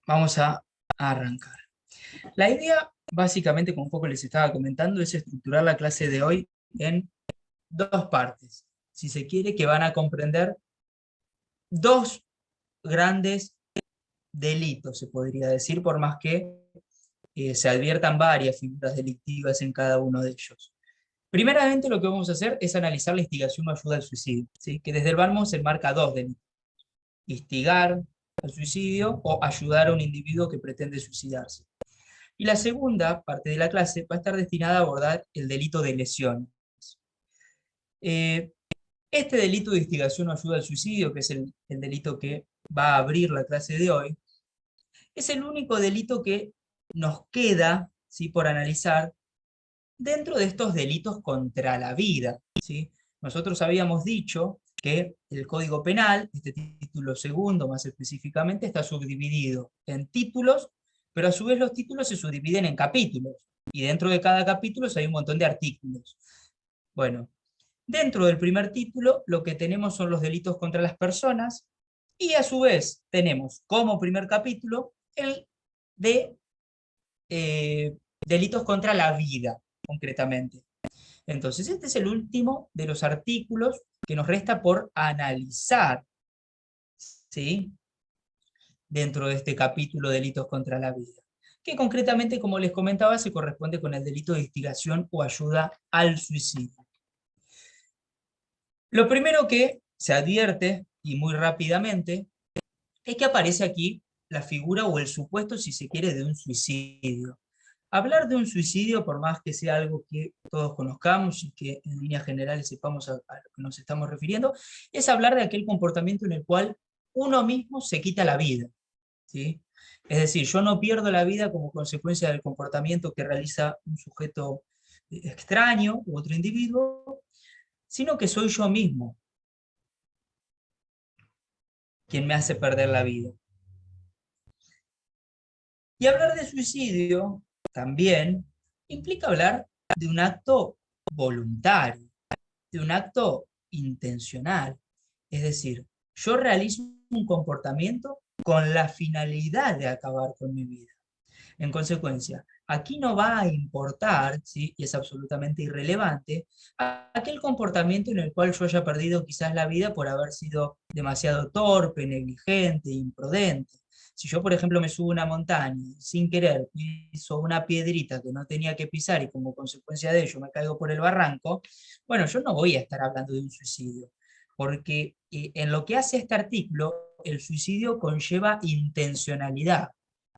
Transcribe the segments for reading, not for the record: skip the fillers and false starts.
Vamos a arrancar. La idea, básicamente, como un poco les estaba comentando, es estructurar la clase de hoy en dos partes. Si se quiere, que van a comprender dos grandes delitos, se podría decir, por más que se adviertan varias figuras delictivas en cada uno de ellos. Primeramente, lo que vamos a hacer es analizar la instigación o ayuda al suicidio, ¿sí? Que desde el Barmo se enmarca dos delitos: instigar al suicidio o ayudar a un individuo que pretende suicidarse. Y la segunda parte de la clase va a estar destinada a abordar el delito de lesión. Eh, este delito de instigación o ayuda al suicidio, que es el delito que va a abrir la clase de hoy, es el único delito que nos queda, ¿sí?, por analizar dentro de estos delitos contra la vida, ¿sí? Nosotros habíamos dicho que el Código Penal, este título segundo más específicamente, está subdividido en títulos, pero a su vez los títulos se subdividen en capítulos, y dentro de cada capítulo hay un montón de artículos. Bueno, dentro del primer título lo que tenemos son los delitos contra las personas, y a su vez tenemos como primer capítulo el de delitos contra la vida, concretamente. Entonces, este es el último de los artículos que nos resta por analizar, ¿sí?, dentro de este capítulo delitos contra la vida, que concretamente, como les comentaba, se corresponde con el delito de instigación o ayuda al suicidio. Lo primero que se advierte, y muy rápidamente, es que aparece aquí la figura o el supuesto, si se quiere, de un suicidio. Hablar de un suicidio, por más que sea algo que todos conozcamos y que en líneas generales sepamos a lo que nos estamos refiriendo, es hablar de aquel comportamiento en el cual uno mismo se quita la vida, ¿sí? Es decir, yo no pierdo la vida como consecuencia del comportamiento que realiza un sujeto extraño u otro individuo, sino que soy yo mismo quien me hace perder la vida. Y hablar de suicidio también implica hablar de un acto voluntario, de un acto intencional. Es decir, yo realizo un comportamiento con la finalidad de acabar con mi vida. En consecuencia, aquí no va a importar, ¿sí?, y es absolutamente irrelevante, aquel comportamiento en el cual yo haya perdido quizás la vida por haber sido demasiado torpe, negligente, imprudente. Si yo, por ejemplo, me subo a una montaña y sin querer piso una piedrita que no tenía que pisar y como consecuencia de ello me caigo por el barranco, bueno, yo no voy a estar hablando de un suicidio, porque en lo que hace este artículo, el suicidio conlleva intencionalidad,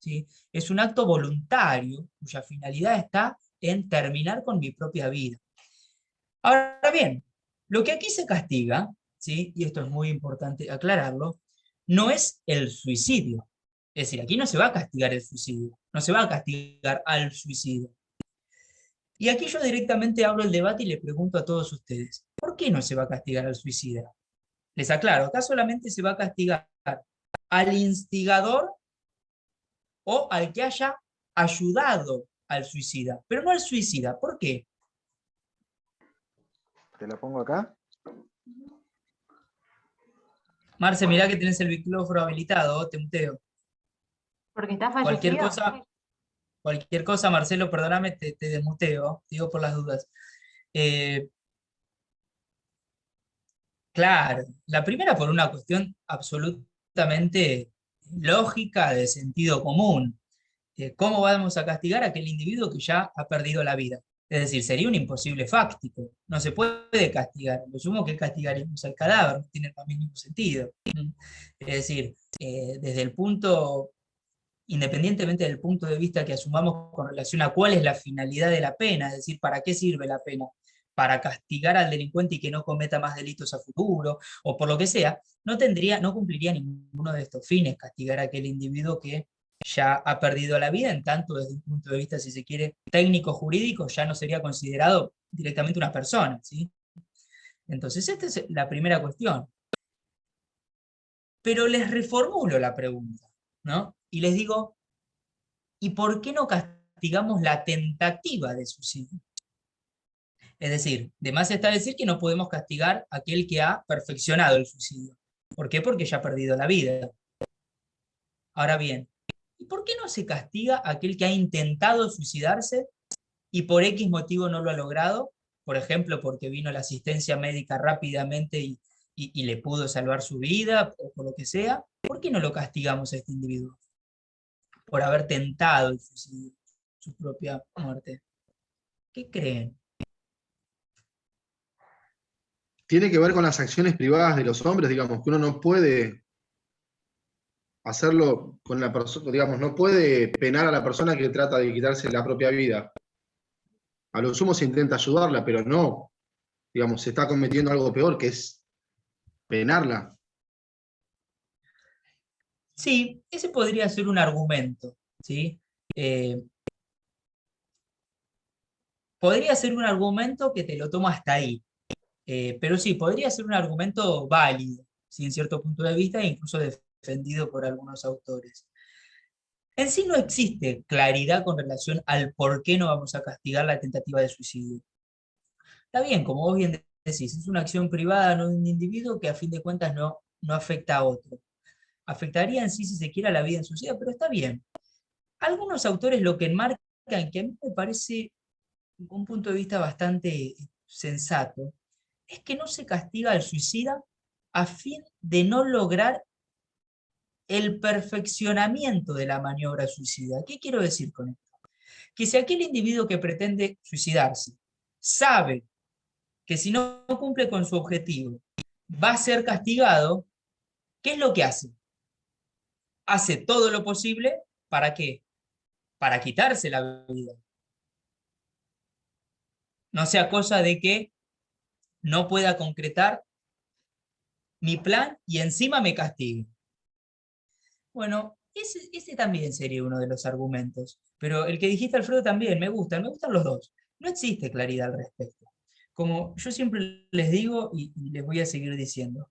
¿sí? Es un acto voluntario cuya finalidad está en terminar con mi propia vida. Ahora bien, lo que aquí se castiga, ¿sí?, y esto es muy importante aclararlo, no es el suicidio. Es decir, aquí no se va a castigar el suicidio, no se va a castigar al suicidio. Y aquí yo directamente abro el debate y le pregunto a todos ustedes, ¿por qué no se va a castigar al suicida? Les aclaro, acá solamente se va a castigar al instigador o al que haya ayudado al suicida, pero no al suicida. ¿Por qué? Te la pongo acá. Marce, mirá que tenés el micrófono habilitado, te muteo. Porque está Cualquier fallecido. cosa, cualquier cosa, Marcelo, perdóname, te desmuteo, digo por las dudas. Eh, claro, la primera por una cuestión absolutamente lógica, de sentido común. ¿Cómo vamos a castigar a aquel individuo que ya ha perdido la vida? Es decir, sería un imposible fáctico. No se puede castigar. Lo sumo que castigaríamos al cadáver, no tiene el mismo sentido. Es decir, desde el punto, independientemente del punto de vista que asumamos con relación a cuál es la finalidad de la pena, es decir, ¿para qué sirve la pena? Para castigar al delincuente y que no cometa más delitos a futuro, o por lo que sea, no cumpliría ninguno de estos fines, castigar a aquel individuo que ya ha perdido la vida, en tanto desde un punto de vista, si se quiere, técnico-jurídico, ya no sería considerado directamente una persona, ¿sí? Entonces, esta es la primera cuestión. Pero les reformulo la pregunta, ¿no? Y les digo, ¿y por qué no castigamos la tentativa de suicidio? Es decir, de más está decir que no podemos castigar a aquel que ha perfeccionado el suicidio. ¿Por qué? Porque ya ha perdido la vida. Ahora bien, ¿Y por qué no se castiga a aquel que ha intentado suicidarse y por X motivo no lo ha logrado? Por ejemplo, porque vino la asistencia médica rápidamente y le pudo salvar su vida, o por lo que sea. ¿Por qué no lo castigamos a este individuo? Por haber tentado el suicidio, su propia muerte. ¿Qué creen? Tiene que ver con las acciones privadas de los hombres, digamos, que uno no puede hacerlo con la persona, digamos, no puede penar a la persona que trata de quitarse la propia vida. A lo sumo se intenta ayudarla, pero no, digamos, se está cometiendo algo peor, que es penarla. Sí, ese podría ser un argumento, ¿sí? Eh, Podría ser un argumento que te lo tomo hasta ahí, pero sí, podría ser un argumento válido, ¿sí? En cierto punto de vista, e incluso defendido por algunos autores. En sí no existe claridad con relación al por qué no vamos a castigar la tentativa de suicidio. Está bien, como vos bien decís, es una acción privada, no de un individuo que a fin de cuentas no afecta a otro. Afectaría en sí, si se quiere, a la vida en sociedad, pero está bien. Algunos autores lo que enmarcan, que a mí me parece un punto de vista bastante sensato, es que no se castiga al suicida a fin de no lograr el perfeccionamiento de la maniobra suicida. ¿Qué quiero decir con esto? Que si aquel individuo que pretende suicidarse sabe que si no cumple con su objetivo va a ser castigado, ¿qué es lo que hace? Hace todo lo posible ¿para qué? Para quitarse la vida. No sea cosa de que no pueda concretar mi plan y encima me castigue. Bueno, ese también sería uno de los argumentos. Pero el que dijiste, Alfredo, también me gustan los dos. No existe claridad al respecto. Como yo siempre les digo y les voy a seguir diciendo,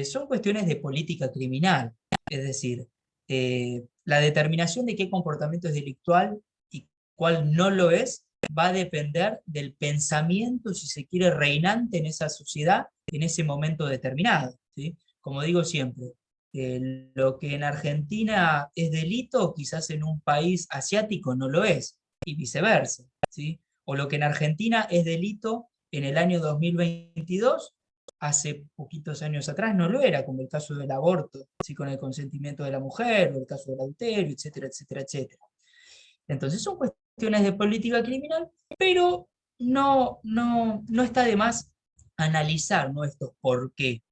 son cuestiones de política criminal. Es decir, la determinación de qué comportamiento es delictual y cuál no lo es va a depender del pensamiento, si se quiere, reinante en esa sociedad en ese momento determinado, ¿sí? Como digo siempre, lo que en Argentina es delito, quizás en un país asiático no lo es, y viceversa, ¿sí? O lo que en Argentina es delito en el año 2022, hace poquitos años atrás no lo era, como el caso del aborto, ¿sí? Con el consentimiento de la mujer, o el caso del adulterio, etcétera, etcétera, etcétera. Entonces son cuestiones de política criminal, pero no está de más analizar, ¿no?, estos por qué.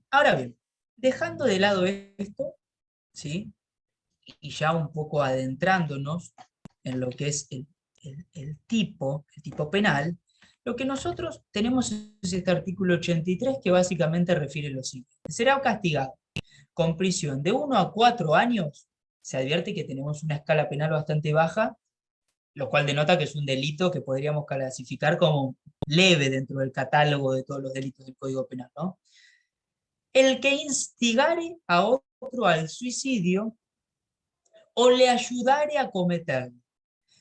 Ahora bien, dejando de lado esto, ¿sí? Y ya un poco adentrándonos en lo que es el tipo penal, lo que nosotros tenemos es este artículo 83 que básicamente refiere lo siguiente. Será castigado con prisión de 1 a 4 años. Se advierte que tenemos una escala penal bastante baja, lo cual denota que es un delito que podríamos clasificar como leve dentro del catálogo de todos los delitos del Código Penal, ¿no? El que instigare a otro al suicidio o le ayudare a cometerlo,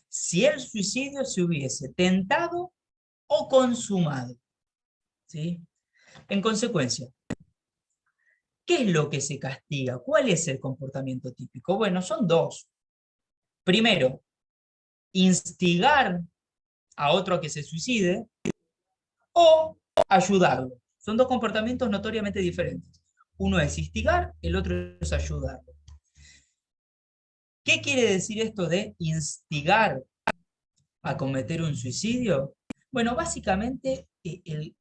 si el suicidio se hubiese tentado o consumado, ¿sí? En consecuencia, ¿qué es lo que se castiga? ¿Cuál es el comportamiento típico? Bueno, son dos. Primero, instigar a otro a que se suicide o ayudarlo. Son dos comportamientos notoriamente diferentes. Uno es instigar, el otro es ayudarlo. ¿Qué quiere decir esto de instigar a cometer un suicidio? Bueno, básicamente el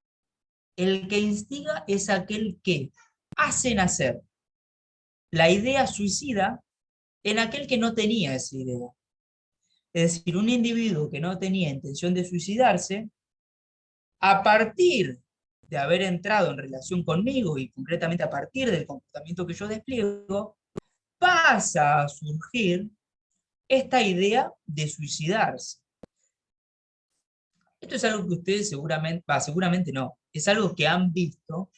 que instiga es aquel que hace nacer la idea suicida en aquel que no tenía esa idea. Es decir, un individuo que no tenía intención de suicidarse, a partir de haber entrado en relación conmigo y concretamente a partir del comportamiento que yo despliego, pasa a surgir esta idea de suicidarse. Esto es algo que ustedes seguramente no, es algo que han visto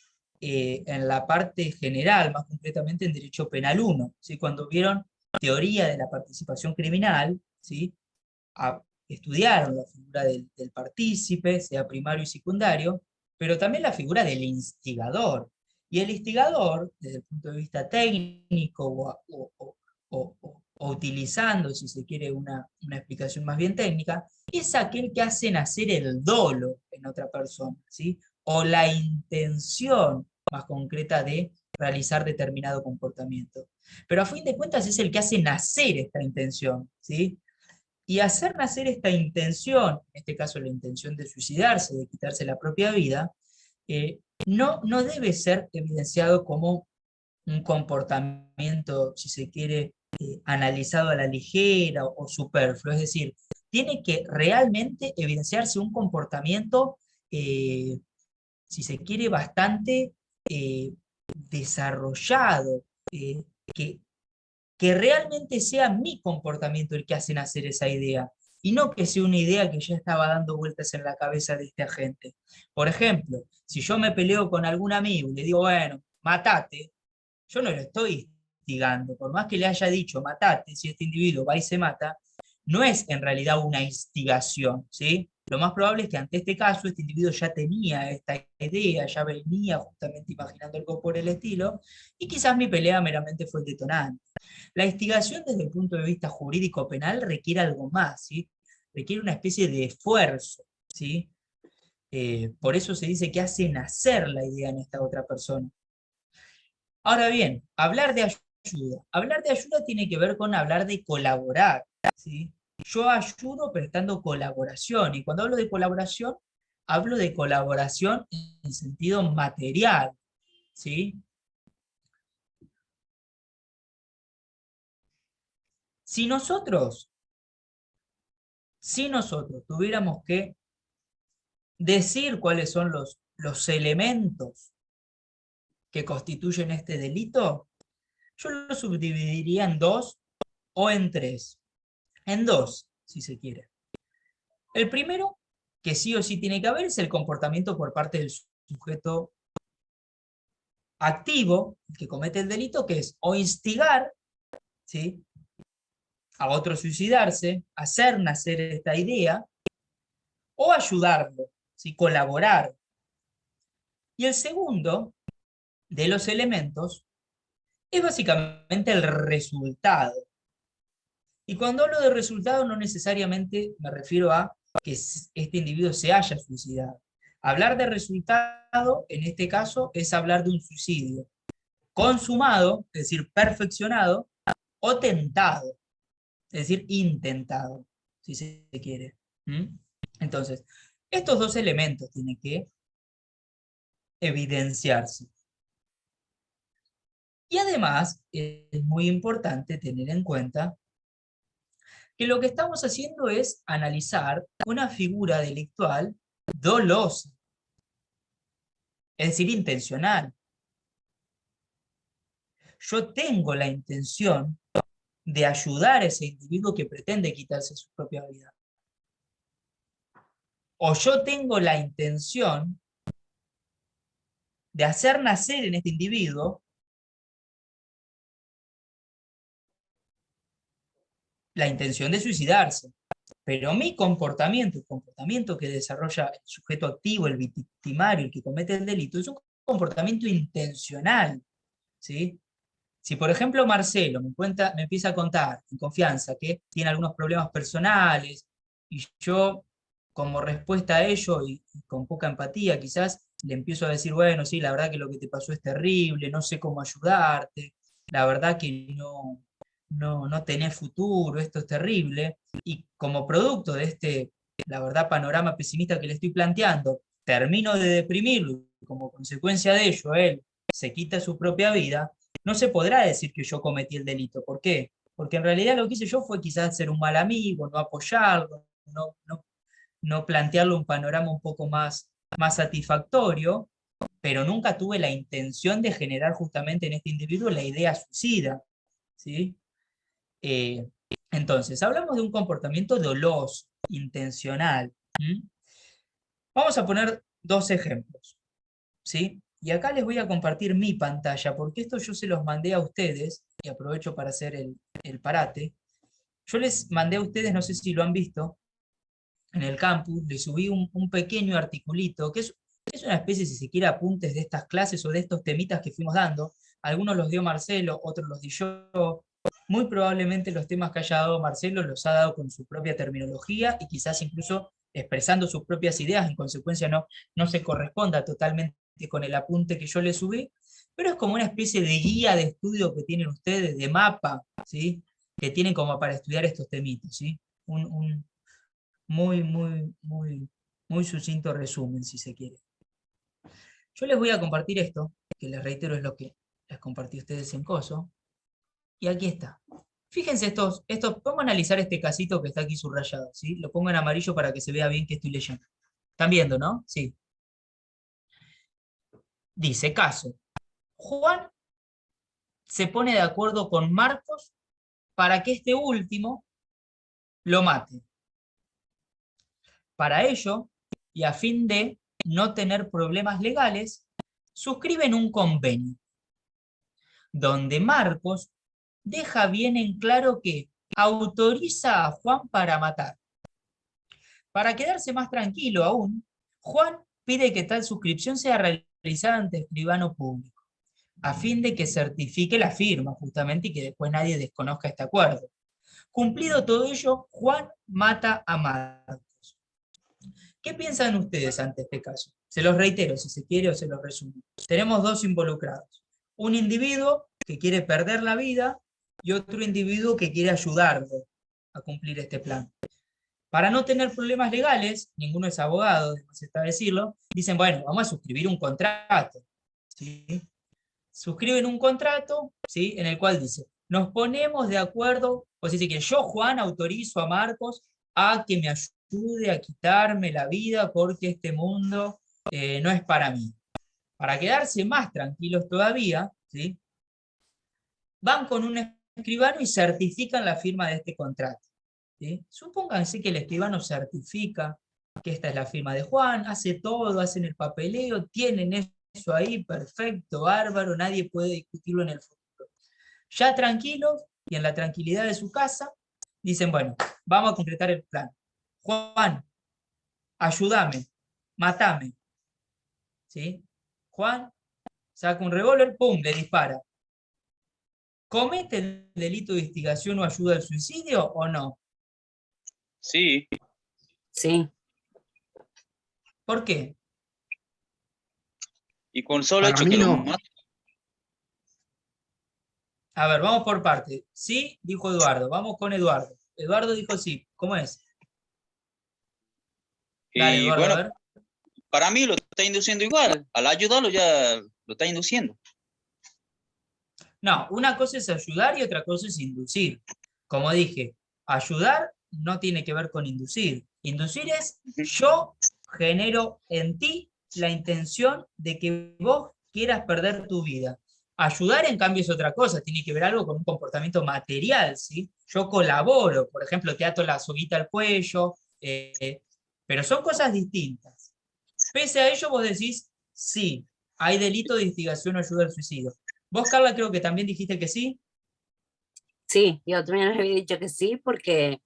en la parte general, más concretamente en Derecho Penal 1, ¿sí? Cuando vieron teoría de la participación criminal, ¿sí? Estudiaron la figura del partícipe, sea primario y secundario, pero también la figura del instigador. Y el instigador, desde el punto de vista técnico o utilizando, si se quiere, una explicación más bien técnica, es aquel que hace nacer el dolo en otra persona, ¿sí? O la intención más concreta de realizar determinado comportamiento. Pero a fin de cuentas es el que hace nacer esta intención, ¿sí? Y hacer nacer esta intención, en este caso la intención de suicidarse, de quitarse la propia vida, no debe ser evidenciado como un comportamiento, si se quiere, analizado a la ligera o superfluo. Es decir, tiene que realmente evidenciarse un comportamiento, si se quiere, bastante desarrollado, que, que realmente sea mi comportamiento el que hace nacer esa idea, y no que sea una idea que ya estaba dando vueltas en la cabeza de este agente. Por ejemplo, si yo me peleo con algún amigo y le digo, bueno, matate, yo no lo estoy instigando, por más que le haya dicho matate, si este individuo va y se mata, no es en realidad una instigación, ¿sí? Lo más probable es que ante este caso este individuo ya tenía esta idea, ya venía justamente imaginando algo por el estilo, y quizás mi pelea meramente fue el detonante. La instigación desde el punto de vista jurídico penal requiere algo más, ¿sí? Requiere una especie de esfuerzo, ¿sí? Por eso se dice que hace nacer la idea en esta otra persona. Ahora bien, hablar de ayuda. Hablar de ayuda tiene que ver con hablar de colaborar, ¿sí? Yo ayudo prestando colaboración, y cuando hablo de colaboración en sentido material, ¿sí? Si nosotros, si nosotros tuviéramos que decir cuáles son los elementos que constituyen este delito, yo lo subdividiría en dos o en tres. En dos, si se quiere. El primero, que sí o sí tiene que haber, es el comportamiento por parte del sujeto activo, el que comete el delito, que es o instigar, ¿sí?, a otro suicidarse, hacer nacer esta idea, o ayudarlo, ¿sí?, colaborar. Y el segundo de los elementos es básicamente el resultado. Y cuando hablo de resultado no necesariamente me refiero a que este individuo se haya suicidado. Hablar de resultado, en este caso, es hablar de un suicidio consumado, es decir, perfeccionado, o tentado, es decir, intentado, si se quiere. ¿Mm? Entonces, estos dos elementos tienen que evidenciarse. Y además, es muy importante tener en cuenta que lo que estamos haciendo es analizar una figura delictual dolosa, es decir, intencional. Yo tengo la intención de ayudar a ese individuo que pretende quitarse su propia vida. O yo tengo la intención de hacer nacer en este individuo la intención de suicidarse. Pero mi comportamiento, el comportamiento que desarrolla el sujeto activo, el victimario, el que comete el delito, es un comportamiento intencional, ¿sí? Si, por ejemplo, Marcelo me empieza a contar en confianza que tiene algunos problemas personales, y yo, como respuesta a ello y con poca empatía, quizás le empiezo a decir, bueno, sí, la verdad que lo que te pasó es terrible, no sé cómo ayudarte, la verdad que no tenés futuro, esto es terrible, y como producto de este, la verdad, panorama pesimista que le estoy planteando, termino de deprimirlo, y como consecuencia de ello, él se quita su propia vida, no se podrá decir que yo cometí el delito. ¿Por qué? Porque en realidad lo que hice yo fue quizás ser un mal amigo, no apoyarlo, no plantearle un panorama un poco más satisfactorio, pero nunca tuve la intención de generar justamente en este individuo la idea suicida, ¿sí? Eh, entonces, hablamos de un comportamiento doloso, intencional. ¿Mm? Vamos a poner dos ejemplos, ¿sí? Y acá les voy a compartir mi pantalla, porque esto yo se los mandé a ustedes, y aprovecho para hacer el parate. Yo les mandé a ustedes, no sé si lo han visto, en el campus, les subí un pequeño articulito, que es una especie, si se quiere, apuntes de estas clases o de estos temitas que fuimos dando. Algunos los dio Marcelo, otros los di yo. muy probablemente los temas que haya dado Marcelo los ha dado con su propia terminología y quizás incluso expresando sus propias ideas, en consecuencia no se corresponda totalmente con el apunte que yo le subí, pero es como una especie de guía de estudio que tienen ustedes, de mapa, ¿sí? Que tienen como para estudiar estos temitos, ¿sí? Un muy sucinto resumen, si se quiere. Yo les voy a compartir esto, que les reitero es lo que les compartí a ustedes en Coso, y aquí está. Fíjense vamos a analizar este casito que está aquí subrayado, ¿sí? Lo pongo en amarillo para que se vea bien que estoy leyendo. ¿Están viendo, no? Sí. Dice, caso, Juan se pone de acuerdo con Marcos para que este último lo mate. Para ello, y a fin de no tener problemas legales, suscriben un convenio, donde Marcos deja bien en claro que autoriza a Juan para matar. Para quedarse más tranquilo aún, Juan pide que tal suscripción sea realizada ante escribano público, a fin de que certifique la firma, justamente, y que después nadie desconozca este acuerdo. Cumplido todo ello, Juan mata a Marcos. ¿Qué piensan ustedes ante este caso? Se los reitero, si se quiere, o se los resumo. Tenemos dos involucrados. Un individuo que quiere perder la vida y otro individuo que quiere ayudarlo a cumplir este plan. Para no tener problemas legales, ninguno es abogado, después está decirlo, dicen, bueno, vamos a suscribir un contrato. ¿Sí? Suscriben un contrato, ¿sí? En el cual dice, nos ponemos de acuerdo, o sea, que yo, Juan, autorizo a Marcos a que me ayude a quitarme la vida porque este mundo no es para mí. Para quedarse más tranquilos todavía, ¿sí? Van con un escribano y certifican la firma de este contrato. ¿Sí? Supónganse que el escribano certifica que esta es la firma de Juan, hace todo, hacen el papeleo, tienen eso ahí, perfecto, bárbaro, nadie puede discutirlo en el futuro. Ya tranquilos y en la tranquilidad de su casa, dicen, bueno, vamos a concretar el plan. Juan, ayúdame, matame. ¿Sí? Juan saca un revólver, ¡pum!, le dispara. ¿Comete el delito de instigación o ayuda al suicidio o no? Sí, Sí, ¿Por qué? y con solo Para hecho mí que lo no. mate. A ver, vamos por parte. Sí, dijo Eduardo. Vamos con Eduardo. Eduardo dijo sí. ¿Cómo es? Dale, Y Eduardo, a bueno, ver. para mí lo está induciendo igual. Al ayudarlo ya lo está induciendo. No, una cosa es ayudar y otra cosa es inducir. Como dije, ayudar no tiene que ver con inducir. Inducir es yo genero en ti la intención de que vos quieras perder tu vida. Ayudar, en cambio, es otra cosa, tiene que ver algo con un comportamiento material, ¿sí? Yo colaboro, por ejemplo, te ato la soguita al cuello, pero son cosas distintas. Pese a ello, vos decís, sí, hay delito de instigación o ayuda al suicidio. Vos, Carla, creo que también dijiste que sí. sí, yo también les había dicho que sí, porque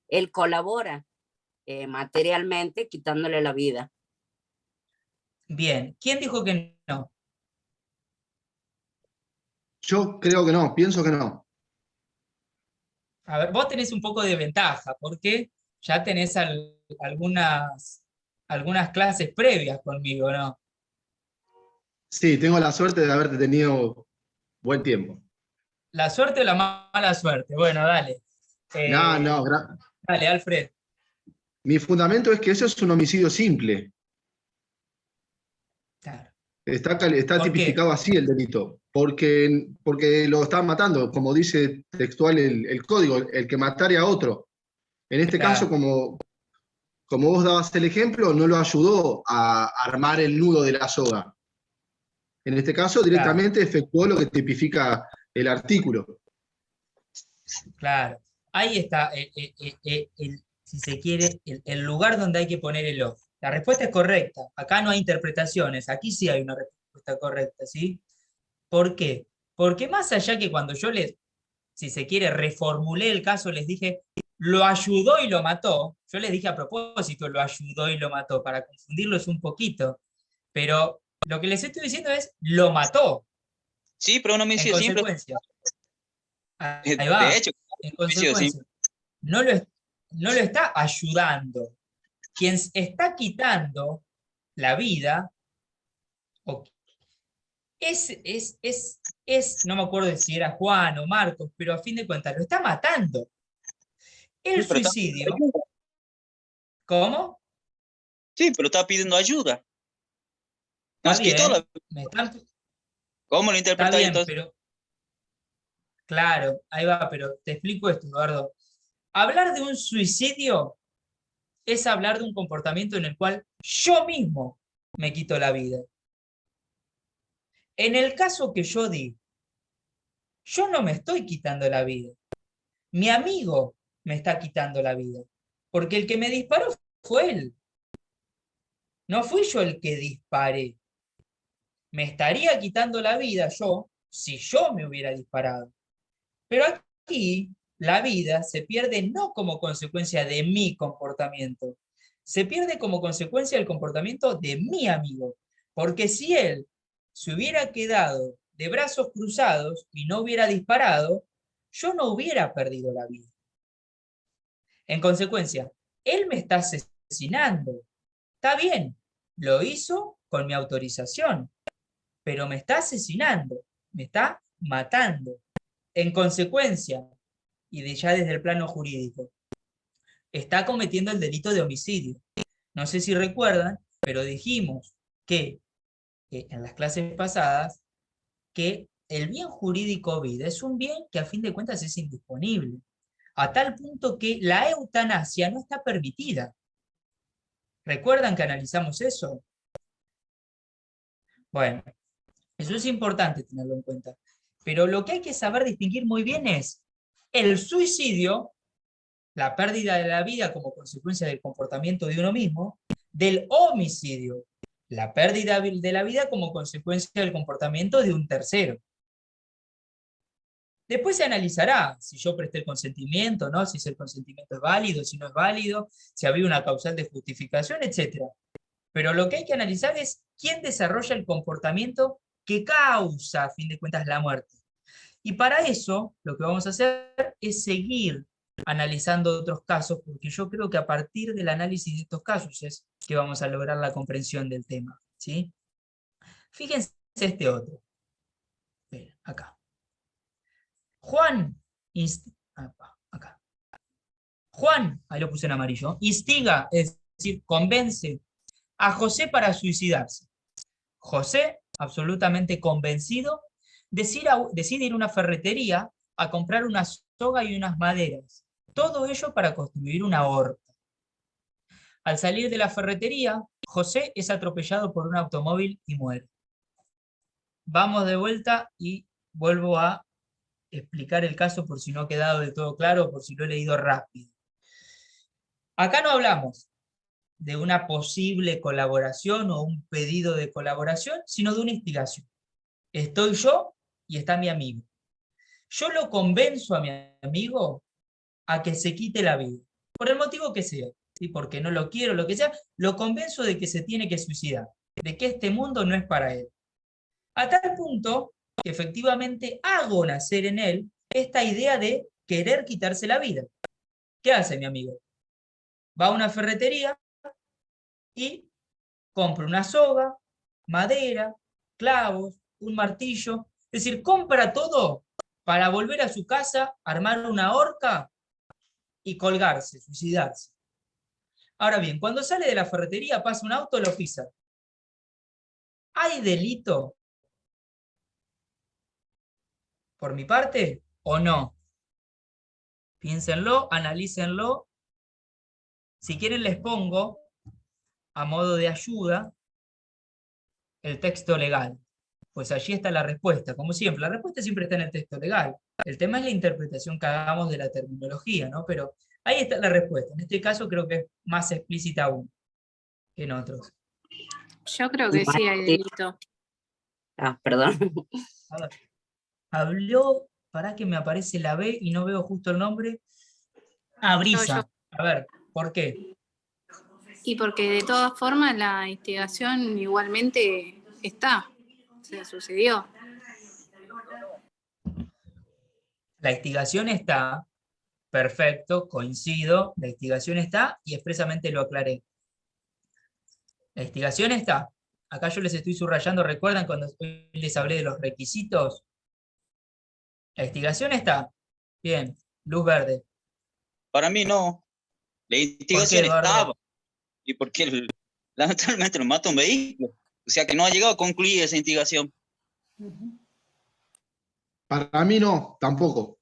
él colabora materialmente quitándole la vida. Bien. ¿Quién dijo que no? Yo creo que no, pienso que no. A ver, vos tenés un poco de ventaja, porque ya tenés algunas clases previas conmigo, ¿no? Sí, tengo la suerte de haberte tenido buen tiempo. ¿La suerte o la mala suerte? Bueno, dale. No, no, Dale, Alfred. mi fundamento es que eso es un homicidio simple. Claro. Está ¿Por qué? tipificado así el delito, porque lo están matando, como dice textual el código, el que matare a otro. En este caso, Claro, como vos dabas el ejemplo, no lo ayudó a armar el nudo de la soga. En este caso, claro, directamente efectuó lo que tipifica el artículo. claro. Ahí está, si se quiere, el lugar donde hay que poner el ojo. La respuesta es correcta. Acá no hay interpretaciones. Aquí sí hay una respuesta correcta, ¿sí? ¿Por qué? Porque más allá que cuando yo les, si se quiere, reformulé el caso, les dije, lo ayudó y lo mató. Yo les dije a propósito, lo ayudó y lo mató, para confundirlos un poquito. Pero lo que les estoy diciendo es, lo mató, Sí, pero un en homicidio simple. consecuencia. Ahí va. De hecho, En juicio, sí. consecuencia, no lo está ayudando. Quien está quitando la vida, o no me acuerdo si era Juan o Marcos, pero a fin de cuentas lo está matando. El Sí, pero está suicidio, pidiendo ayuda. ¿cómo? Sí, pero está pidiendo ayuda. Está Nos quitó la... bien, ¿Cómo lo está interpretáis bien, entonces? pero claro, ahí va, pero te explico esto, Eduardo. Hablar de un suicidio es hablar de un comportamiento en el cual yo mismo me quito la vida. En el caso que yo di, yo no me estoy quitando la vida. Mi amigo me está quitando la vida. Porque el que me disparó fue él. No fui yo el que disparé. Me estaría quitando la vida yo si yo me hubiera disparado. Pero aquí la vida se pierde no como consecuencia de mi comportamiento, se pierde como consecuencia del comportamiento de mi amigo. Porque si él se hubiera quedado de brazos cruzados y no hubiera disparado, yo no hubiera perdido la vida. En consecuencia, él me está asesinando. Está bien, lo hizo con mi autorización, pero me está asesinando, me está matando. En consecuencia, ya desde el plano jurídico, está cometiendo el delito de homicidio. No sé si recuerdan, pero dijimos que en las clases pasadas que el bien jurídico vida es un bien que a fin de cuentas es indisponible, a tal punto que la eutanasia no está permitida. ¿Recuerdan que analizamos eso? Bueno, eso es importante tenerlo en cuenta. Pero lo que hay que saber distinguir muy bien es el suicidio, la pérdida de la vida como consecuencia del comportamiento de uno mismo, del homicidio, la pérdida de la vida como consecuencia del comportamiento de un tercero. Después se analizará si yo presté el consentimiento, ¿no? Si el consentimiento es válido, si no es válido, si había una causal de justificación, etc. Pero lo que hay que analizar es quién desarrolla el comportamiento que causa, a fin de cuentas, la muerte. Y para eso, lo que vamos a hacer es seguir analizando otros casos, porque yo creo que a partir del análisis de estos casos es que vamos a lograr la comprensión del tema, ¿sí? Fíjense este otro. Espera, acá. Juan, acá. Juan, ahí lo puse en amarillo, instiga, es decir, convence a José para suicidarse. José, absolutamente convencido, decide ir a una ferretería a comprar una soga y unas maderas. Todo ello para construir una horca. Al salir de la ferretería, José es atropellado por un automóvil y muere. Vamos de vuelta y vuelvo a explicar el caso por si no ha quedado de todo claro, por si lo he leído rápido. Acá no hablamos de una posible colaboración o un pedido de colaboración, sino de una instigación. Estoy yo y está mi amigo. Yo lo convenzo a mi amigo a que se quite la vida, por el motivo que sea, ¿sí? Porque no lo quiero, lo que sea, lo convenzo de que se tiene que suicidar, de que este mundo no es para él. A tal punto que efectivamente hago nacer en él esta idea de querer quitarse la vida. ¿Qué hace mi amigo? Va a una ferretería y compra una soga, madera, clavos, un martillo, es decir, compra todo para volver a su casa, armar una horca y colgarse, suicidarse. Ahora bien, cuando sale de la ferretería pasa un auto, lo pisa. ¿Hay delito por mi parte o no? Piénsenlo, analícenlo. Si quieren les pongo, a modo de ayuda, el texto legal. Pues allí está la respuesta. Como siempre, la respuesta siempre está en el texto legal. El tema es la interpretación que hagamos de la terminología, ¿no? Pero ahí está la respuesta. En este caso creo que es más explícita aún que en otros. Yo creo que sí hay delito. Ah, perdón. A ver, habló, para que me aparece la B y no veo justo el nombre. Ah, Brisa. A ver, ¿por qué? Y porque de todas formas la instigación igualmente está, se sucedió. La instigación está, perfecto, coincido, la instigación está y expresamente lo aclaré. La instigación está. Acá yo les estoy subrayando, ¿recuerdan cuando hoy les hablé de los requisitos? La instigación está. Bien, luz verde. Para mí no. La ¿Por qué, instigación estaba. Eduardo? Y porque lamentablemente lo mata un vehículo. O sea que no ha llegado a concluir esa instigación. Para mí no, tampoco.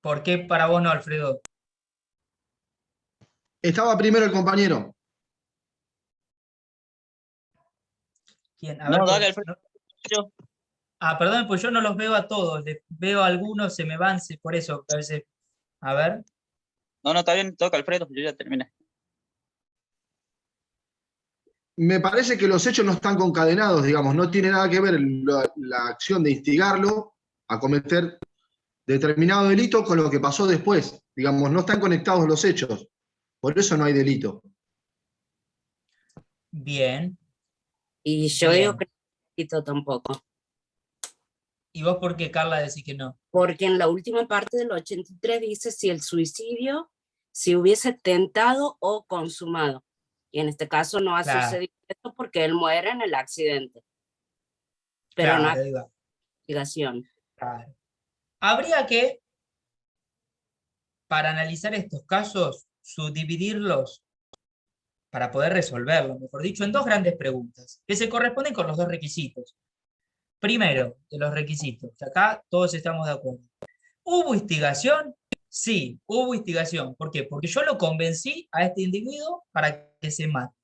¿Por qué para vos no, Alfredo? Estaba primero el compañero. ¿Quién? A No, ver, dale, Alfredo. perdón, pues yo no los veo a todos. Veo a algunos, se me van, por eso a veces. A ver. No, está bien, toca Alfredo, yo ya terminé. Me parece que los hechos no están concadenados, digamos, no tiene nada que ver la acción de instigarlo a cometer determinado delito con lo que pasó después. Digamos, no están conectados los hechos. Por eso no hay delito. Bien, Y yo digo bien. que no delito tampoco. ¿Y vos por qué, Carla, decís que no? Porque en la última parte del 83 dice si el suicidio se hubiese tentado o consumado. Y en este caso no ha Claro, sucedido esto porque él muere en el accidente. Pero no hay claro, ahí va. investigación. Claro. Habría que, para analizar estos casos, subdividirlos para poder resolverlos, mejor dicho, en dos grandes preguntas, que se corresponden con los dos requisitos. Primero, de los requisitos, que acá todos estamos de acuerdo. ¿Hubo instigación? Sí, hubo instigación. ¿Por qué? Porque yo lo convencí a este individuo para que se mate.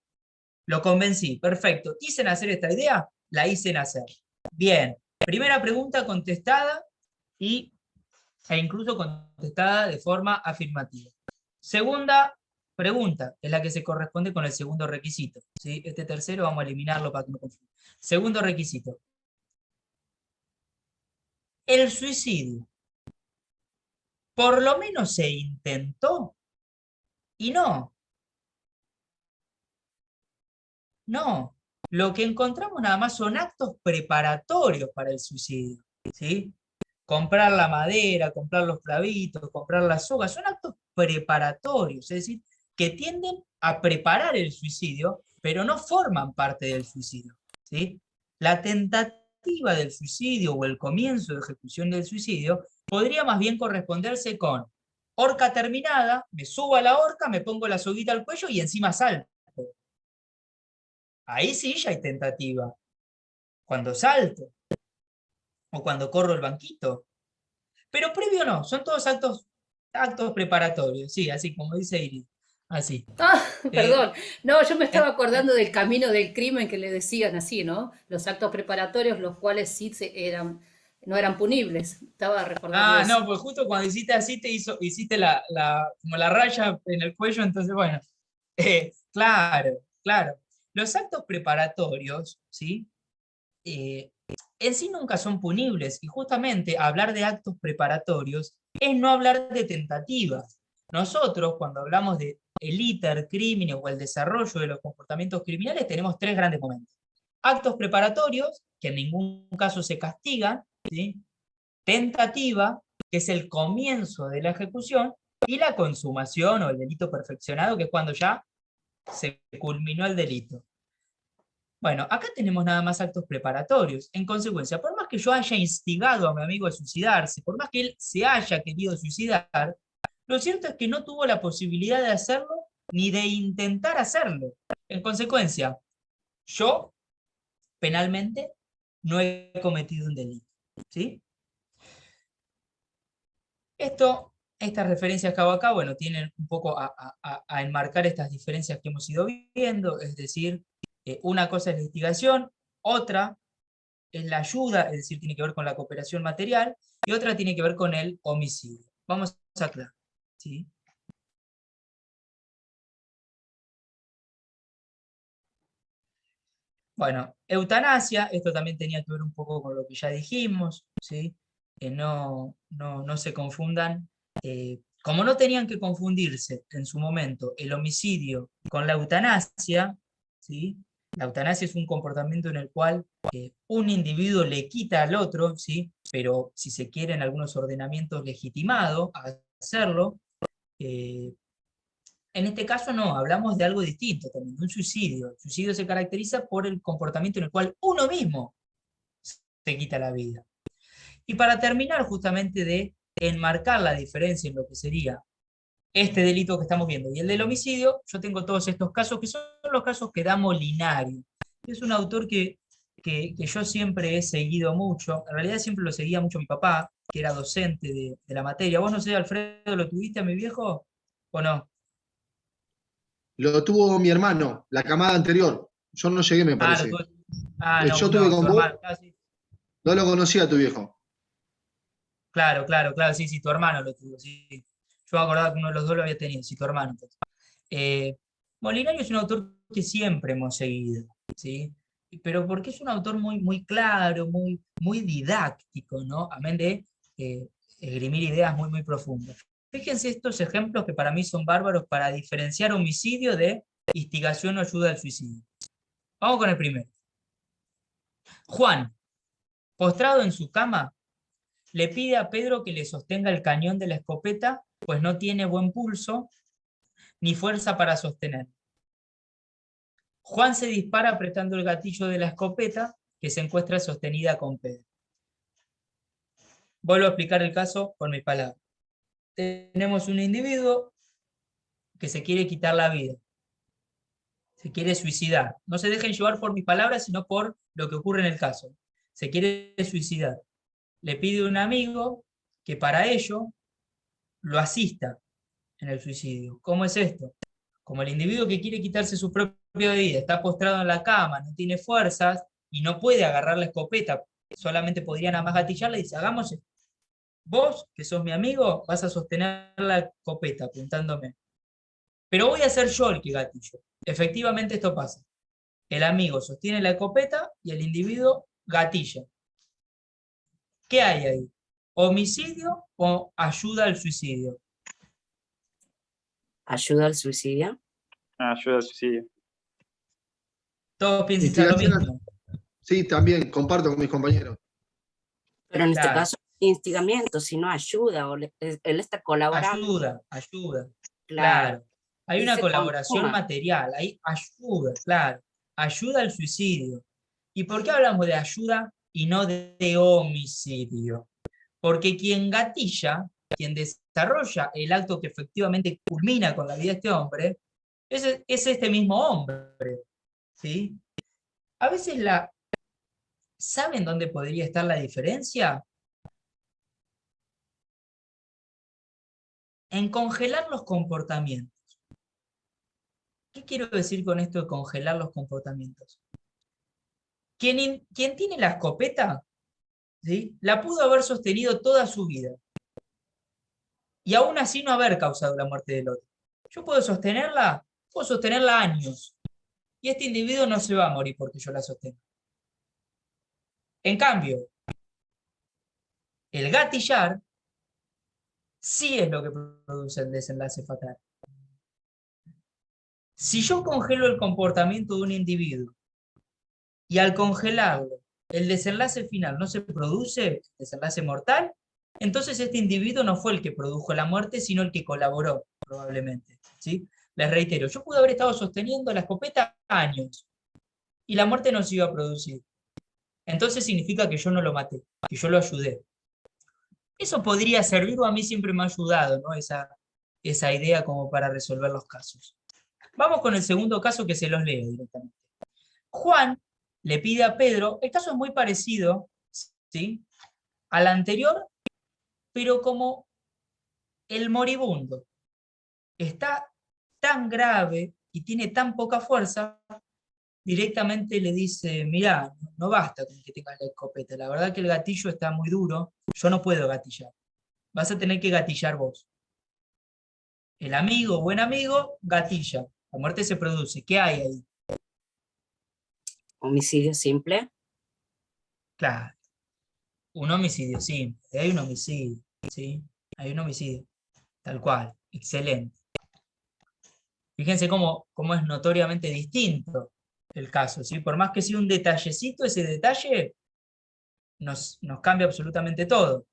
Lo convencí, perfecto. ¿Hice nacer esta idea? La hice nacer. Bien, primera pregunta contestada e incluso contestada de forma afirmativa. Segunda pregunta, es la que se corresponde con el segundo requisito. ¿Sí? Este tercero vamos a eliminarlo para que no confunda. Segundo requisito. El suicidio, por lo menos se intentó y no. No. Lo que encontramos nada más son actos preparatorios para el suicidio. ¿Sí? Comprar la madera, comprar los clavitos, comprar las sogas, son actos preparatorios, es decir, que tienden a preparar el suicidio, pero no forman parte del suicidio. ¿Sí? La tentativa del suicidio o el comienzo de ejecución del suicidio podría más bien corresponderse con horca terminada, me subo a la horca, me pongo la soguita al cuello y encima salto. Ahí sí ya hay tentativa. Cuando salto o cuando corro el banquito. Pero previo no, son todos actos preparatorios, sí, así como dice Iris. Así. Ah, Eh, perdón. No, yo me estaba eh, acordando del camino del crimen que le decían así, ¿no? Los actos preparatorios, los cuales sí no eran punibles. Estaba recordando eso. no, pues justo cuando hiciste así hiciste como la raya en el cuello, entonces bueno. Claro, claro. Los actos preparatorios, ¿sí? En sí nunca son punibles y justamente hablar de actos preparatorios es no hablar de tentativas. Nosotros cuando hablamos de el iter crimine o el desarrollo de los comportamientos criminales tenemos tres grandes momentos. Actos preparatorios, que en ningún caso se castigan, ¿sí? Tentativa, que es el comienzo de la ejecución, y la consumación o el delito perfeccionado, que es cuando ya se culminó el delito. Bueno, acá tenemos nada más actos preparatorios. En consecuencia, por más que yo haya instigado a mi amigo a suicidarse, por más que él se haya querido suicidar, lo cierto es que no tuvo la posibilidad de hacerlo ni de intentar hacerlo. En consecuencia, yo, penalmente, no he cometido un delito. ¿Sí? Estas referencias que hago acá, bueno, tienen un poco a enmarcar estas diferencias que hemos ido viendo, es decir, una cosa es la instigación, otra es la ayuda, es decir, tiene que ver con la cooperación material, y otra tiene que ver con el homicidio. Vamos a aclarar. ¿Sí? Bueno, eutanasia, esto también tenía que ver un poco con lo que ya dijimos, ¿sí? No se confundan. Como no tenían que confundirse en su momento el homicidio con la eutanasia, ¿sí? La eutanasia es un comportamiento en el cual un individuo le quita al otro, ¿sí? Pero si se quiere en algunos ordenamientos legitimado a hacerlo. En este caso no, hablamos de algo distinto también, de un suicidio. El suicidio se caracteriza por el comportamiento en el cual uno mismo se quita la vida. Y para terminar justamente de enmarcar la diferencia en lo que sería este delito que estamos viendo y el del homicidio, yo tengo todos estos casos que son los casos que da Molinari. Es un autor que yo siempre he seguido mucho, en realidad siempre lo seguía mucho mi papá, que era docente de la materia. ¿Vos no sé, Alfredo, lo tuviste a mi viejo o no? Lo tuvo mi hermano, la camada anterior. Yo no llegué, me parece. No, Yo tuve no, con tu vos, hermano, sí. no lo conocía a tu viejo. Claro, sí, tu hermano lo tuvo, sí. Yo me acordaba que uno de los dos lo había tenido, sí, tu hermano. Molinari es un autor que siempre hemos seguido, ¿sí? Pero porque es un autor muy, muy claro, muy didáctico, ¿no? Amén de esgrimir ideas muy, muy profundas. Fíjense estos ejemplos que para mí son bárbaros para diferenciar homicidio de instigación o ayuda al suicidio. Vamos con el primero. Juan, postrado en su cama, le pide a Pedro que le sostenga el cañón de la escopeta, pues no tiene buen pulso ni fuerza para sostener. Juan se dispara apretando el gatillo de la escopeta, que se encuentra sostenida con Pedro. Vuelvo a explicar el caso con mis palabras. Tenemos un individuo que se quiere quitar la vida, se quiere suicidar. No se dejen llevar por mis palabras, sino por lo que ocurre en el caso. Se quiere suicidar. Le pide a un amigo que para ello lo asista en el suicidio. ¿Cómo es esto? Como el individuo que quiere quitarse su propia vida está postrado en la cama, no tiene fuerzas y no puede agarrar la escopeta, solamente podría nada más gatillarla y dice, hagamos esto. Vos, que sos mi amigo, vas a sostener la escopeta apuntándome. Pero voy a ser yo el que gatillo. Efectivamente esto pasa. El amigo sostiene la escopeta y el individuo gatilla. ¿Qué hay ahí? ¿Homicidio o ayuda al suicidio? ¿Ayuda al suicidio? Ayuda al suicidio. Todos piensan lo Instigación, mismo. sí, también, comparto con mis compañeros. Pero en este Claro. caso, instigamiento, si no ayuda, él está colaborando. Ayuda. Claro. Claro. Hay Y una se colaboración consuma. material, hay ayuda, claro. Ayuda al suicidio. ¿Y por qué hablamos de ayuda y no de homicidio? Porque quien gatilla, quien desarrolla el acto que efectivamente culmina con la vida de este hombre, es este mismo hombre. ¿Sí? A veces ¿saben dónde podría estar la diferencia? En congelar los comportamientos. ¿Qué quiero decir con esto de congelar los comportamientos? Quien tiene la escopeta, ¿sí?, la pudo haber sostenido toda su vida y aún así no haber causado la muerte del otro. Yo puedo sostenerla años y este individuo no se va a morir porque yo la sostengo. En cambio, el gatillar sí es lo que produce el desenlace fatal. Si yo congelo el comportamiento de un individuo y al congelarlo el desenlace final no se produce, desenlace mortal, entonces este individuo no fue el que produjo la muerte, sino el que colaboró, probablemente. ¿Sí? Les reitero, yo pude haber estado sosteniendo la escopeta años y la muerte no se iba a producir. Entonces significa que yo no lo maté, que yo lo ayudé. Eso podría servir, o a mí siempre me ha ayudado, ¿no?, esa idea como para resolver los casos. Vamos con el segundo caso que se los leo directamente. Juan le pide a Pedro, el caso es muy parecido, ¿sí?, al anterior, pero como el moribundo está tan grave y tiene tan poca fuerza, directamente le dice, mirá, no basta con que tengas la escopeta, la verdad que el gatillo está muy duro, yo no puedo gatillar, vas a tener que gatillar vos. El amigo, buen amigo, gatilla, la muerte se produce. ¿Qué hay ahí? Homicidio simple. Claro, un homicidio simple, hay un homicidio, ¿sí? Hay un homicidio, tal cual, excelente. Fíjense cómo es notoriamente distinto el caso, ¿sí? Por más que sea un detallecito, ese detalle nos cambia absolutamente todo.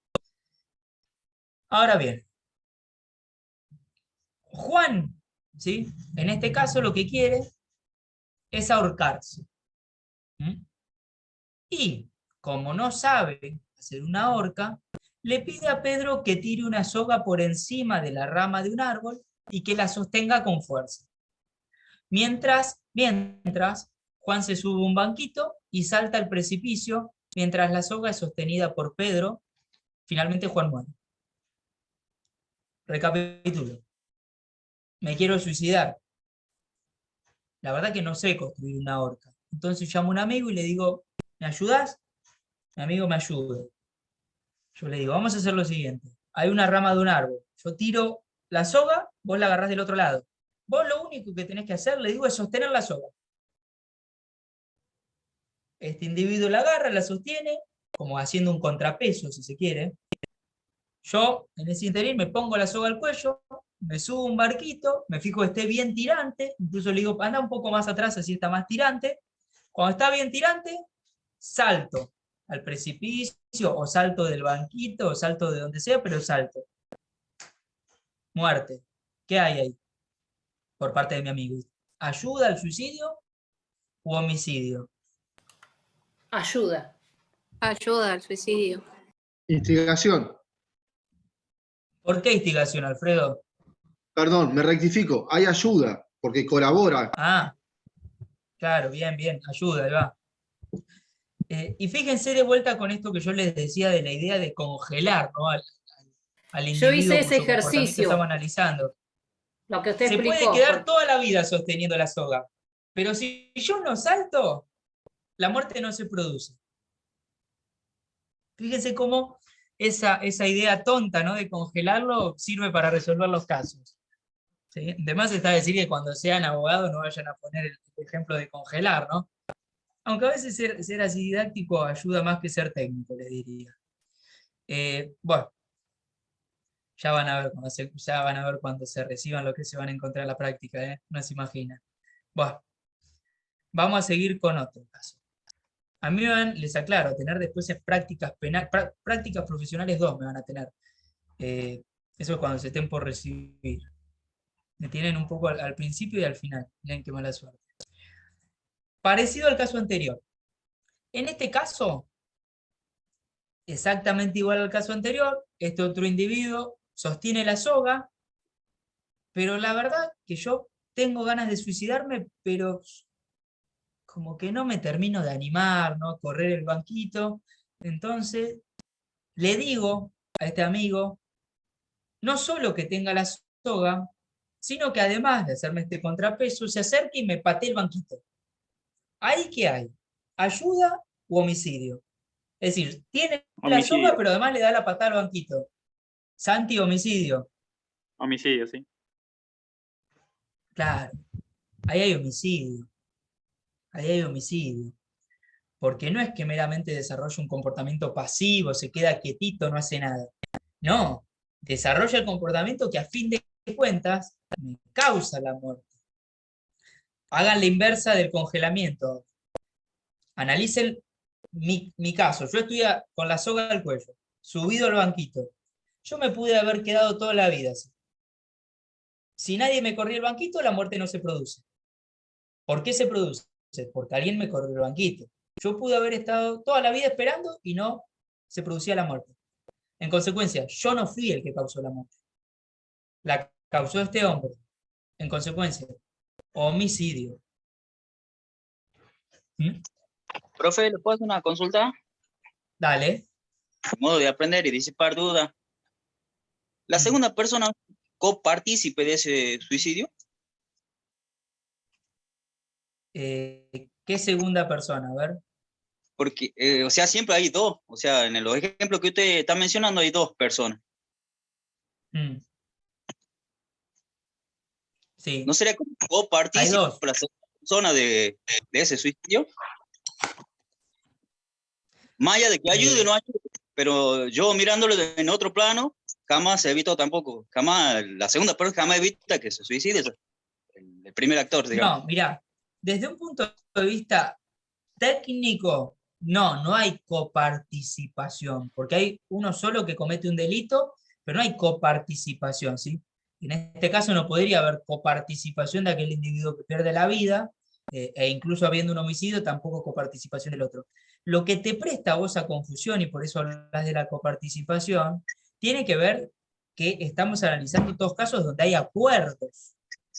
Ahora bien, Juan, ¿sí? En este caso lo que quiere es ahorcarse. ¿Mm? Y como no sabe hacer una horca, le pide a Pedro que tire una soga por encima de la rama de un árbol y que la sostenga con fuerza. Mientras Juan se sube a un banquito y salta al precipicio, mientras la soga es sostenida por Pedro. Finalmente Juan muere. Recapitulo. Me quiero suicidar. La verdad que no sé construir una horca. Entonces llamo a un amigo y le digo, ¿me ayudás? Mi amigo me ayuda. Yo le digo, vamos a hacer lo siguiente. Hay una rama de un árbol. Yo tiro la soga, vos la agarrás del otro lado. Vos lo único que tenés que hacer, le digo, es sostener la soga. Este individuo la agarra, la sostiene, como haciendo un contrapeso, si se quiere. Yo, en ese interín, me pongo la soga al cuello, me subo a un barquito, me fijo que esté bien tirante, incluso le digo, anda un poco más atrás, así está más tirante. Cuando está bien tirante, salto al precipicio, o salto del banquito, o salto de donde sea, pero salto. Muerte. ¿Qué hay ahí? Por parte de mi amigo. ¿Ayuda al suicidio u homicidio? Ayuda. Ayuda al suicidio. Instigación. ¿Por qué instigación, Alfredo? Perdón, me rectifico. Hay ayuda, porque colabora. Ah, claro, bien, ayuda, ahí va. Y fíjense de vuelta con esto que yo les decía de la idea de congelar, ¿no? al Yo individuo hice por ese su comportamiento que ejercicio, estamos analizando. lo que usted Se puede explicó. quedar toda la vida sosteniendo la soga, pero si yo no salto, la muerte no se produce. Fíjense cómo esa idea tonta, ¿no?, de congelarlo sirve para resolver los casos. ¿Sí? Además está decir que cuando sean abogados no vayan a poner el ejemplo de congelar, ¿no? Aunque a veces ser así didáctico ayuda más que ser técnico, les diría. Bueno, ya van a ver cuando se reciban lo que se van a encontrar en la práctica, ¿eh? No se imaginan. Bueno, vamos a seguir con otro caso. A mí les aclaro, tener después prácticas profesionales 2 me van a tener. Eso es cuando se estén por recibir. Me tienen un poco al principio y al final. Miren qué mala suerte. Parecido al caso anterior. En este caso, exactamente igual al caso anterior, este otro individuo sostiene la soga, pero la verdad que yo tengo ganas de suicidarme, pero como que no me termino de animar, ¿no? Correr el banquito. Entonces, le digo a este amigo, no solo que tenga la soga, sino que además de hacerme este contrapeso, se acerque y me patee el banquito. ¿Ahí qué hay? ¿Ayuda u homicidio? Es decir, tiene la soga, Homicidio. pero además le da la patada al banquito. Santi, homicidio. Homicidio, sí. Claro, ahí hay homicidio. Ahí hay homicidio. Porque no es que meramente desarrolle un comportamiento pasivo, se queda quietito, no hace nada. No, desarrolla el comportamiento que a fin de cuentas me causa la muerte. Hagan la inversa del congelamiento. Analicen mi caso. Yo estoy con la soga al cuello, subido al banquito. Yo me pude haber quedado toda la vida así. Si nadie me corría el banquito, la muerte no se produce. ¿Por qué se produce? Porque alguien me corrió el banquito. Yo pude haber estado toda la vida esperando y no se producía la muerte. En consecuencia, yo no fui el que causó la muerte. La causó este hombre. En consecuencia, homicidio. ¿Mm? Profe, ¿le puedo hacer una consulta? Dale. Modo de aprender y disipar dudas. ¿La segunda persona copartícipe de ese suicidio? ¿Qué segunda persona? A ver. Porque, o sea, siempre hay dos. O sea, en los ejemplos que usted está mencionando hay dos personas. Sí. ¿No sería como copartícipe la segunda persona de ese suicidio? Más allá de que ayude o no ayude, pero yo mirándolo en otro plano, jamás se evitó tampoco, jamás, la segunda persona jamás evita que se suicide el primer actor, digamos. No, mirá, desde un punto de vista técnico, no hay coparticipación, porque hay uno solo que comete un delito, pero no hay coparticipación, ¿sí? En este caso no podría haber coparticipación de aquel individuo que pierde la vida, e incluso habiendo un homicidio, tampoco coparticipación del otro. Lo que te presta a vos a confusión, y por eso hablas de la coparticipación, tiene que ver que estamos analizando todos casos donde hay acuerdos.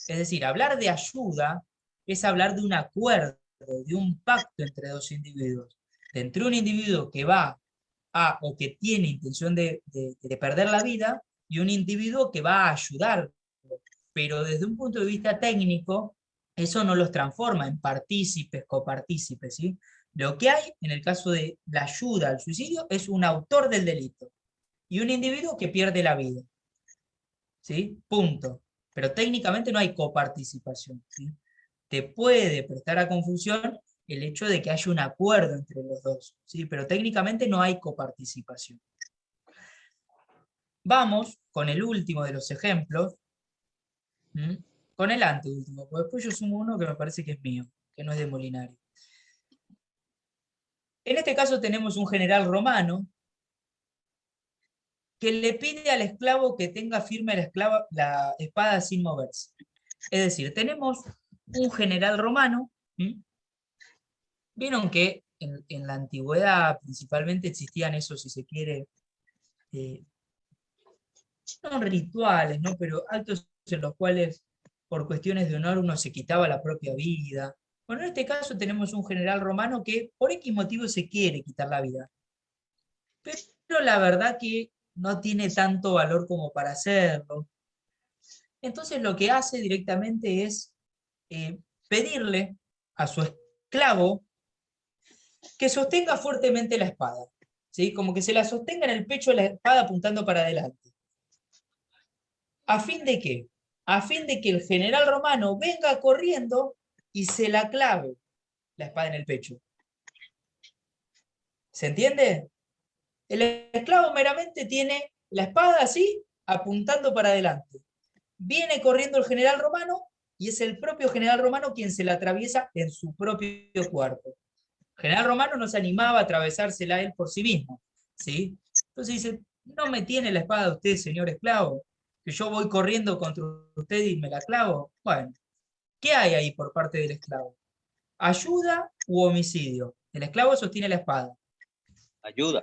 Es decir, hablar de ayuda es hablar de un acuerdo, de un pacto entre dos individuos. Entre un individuo que va a o que tiene intención de perder la vida y un individuo que va a ayudar. Pero desde un punto de vista técnico, eso no los transforma en partícipes, copartícipes, ¿sí? Lo que hay en el caso de la ayuda al suicidio es un autor del delito y un individuo que pierde la vida. ¿Sí? Punto. Pero técnicamente no hay coparticipación, ¿sí? Te puede prestar a confusión el hecho de que haya un acuerdo entre los dos, ¿sí? Pero técnicamente no hay coparticipación. Vamos con el último de los ejemplos, con el anteúltimo, porque después yo sumo uno que me parece que es mío, que no es de Molinari. En este caso tenemos un general romano que le pide al esclavo que tenga firme la espada sin moverse. Es decir, tenemos un general romano. Vieron que en la antigüedad principalmente existían esos, si se quiere, no rituales, ¿no? Pero actos en los cuales por cuestiones de honor uno se quitaba la propia vida. Bueno, en este caso tenemos un general romano que por X motivo se quiere quitar la vida. Pero la verdad que no tiene tanto valor como para hacerlo. Entonces lo que hace directamente es pedirle a su esclavo que sostenga fuertemente la espada, ¿sí? Como que se la sostenga en el pecho de la espada apuntando para adelante. ¿A fin de qué? A fin de que el general romano venga corriendo y se la clave la espada en el pecho. ¿Se entiende? El esclavo meramente tiene la espada así, apuntando para adelante. Viene corriendo el general romano y es el propio general romano quien se la atraviesa en su propio cuerpo. El general romano no se animaba a atravesársela él por sí mismo, ¿sí? Entonces dice, no me tiene la espada usted, señor esclavo, que yo voy corriendo contra usted y me la clavo. Bueno, ¿qué hay ahí por parte del esclavo? ¿Ayuda u homicidio? El esclavo sostiene la espada. Ayuda,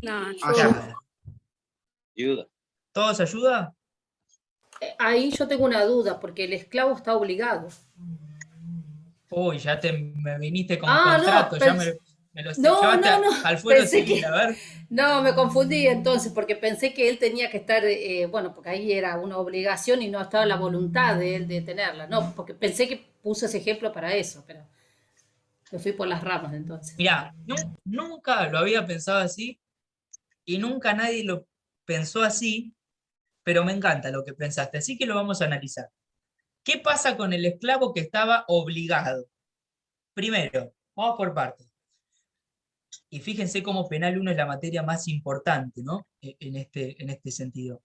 No, Ayuda. ayuda. ¿Todos ayuda? Ahí yo tengo una duda, porque el esclavo está obligado. Uy, ya me viniste con Ah, contrato, no, ya me lo no, llevaste no, no, al fuero pensé civil, que- a ver. No, me confundí entonces, porque pensé que él tenía que estar, bueno, porque ahí era una obligación y no estaba la voluntad de él de tenerla. No, porque pensé que puso ese ejemplo para eso, pero me fui por las ramas entonces. Mirá, nunca lo había pensado así y nunca nadie lo pensó así, pero me encanta lo que pensaste, así que lo vamos a analizar. ¿Qué pasa con el esclavo que estaba obligado? Primero, vamos por partes. Y fíjense cómo penal 1 es la materia más importante, ¿no? En este sentido.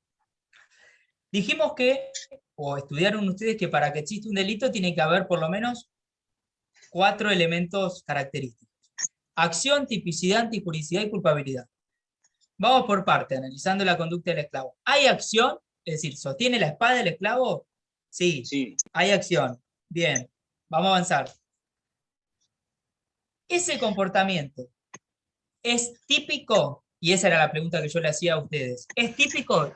Dijimos que, o estudiaron ustedes que para que exista un delito tiene que haber por lo menos 4 elementos característicos. Acción, tipicidad, antijuricidad y culpabilidad. Vamos por parte, analizando la conducta del esclavo. ¿Hay acción? Es decir, ¿sostiene la espada del esclavo? Sí. Sí, Hay acción. Bien, vamos a avanzar. Ese comportamiento es típico, y esa era la pregunta que yo le hacía a ustedes. ¿Es típico?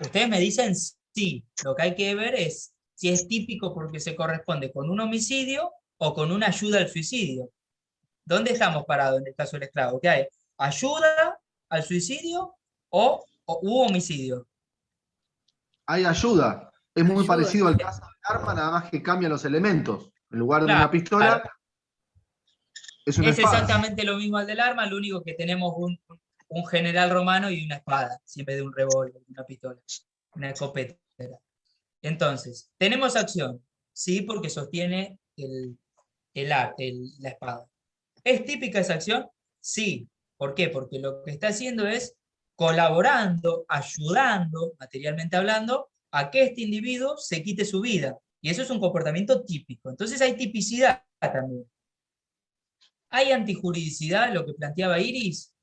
Ustedes me dicen sí. Lo que hay que ver es si es típico porque se corresponde con un homicidio o con una ayuda al suicidio. ¿Dónde estamos parados en el caso del esclavo? ¿Qué hay? ¿Ayuda al suicidio o hubo homicidio? Hay ayuda. Es muy Ayuda. parecido al caso del arma, nada más que cambian los elementos. En lugar de Claro, una pistola, es una es espada. exactamente lo mismo al del arma, lo único que tenemos un general romano y una espada, en vez de un revólver, una pistola, una escopeta. Entonces, tenemos acción, sí, porque sostiene la espada. ¿Es típica esa acción? Sí. ¿Por qué? Porque lo que está haciendo es colaborando, ayudando, materialmente hablando, a que este individuo se quite su vida. Y eso es un comportamiento típico. Entonces hay tipicidad también. ¿Hay antijuridicidad, lo que planteaba Iris?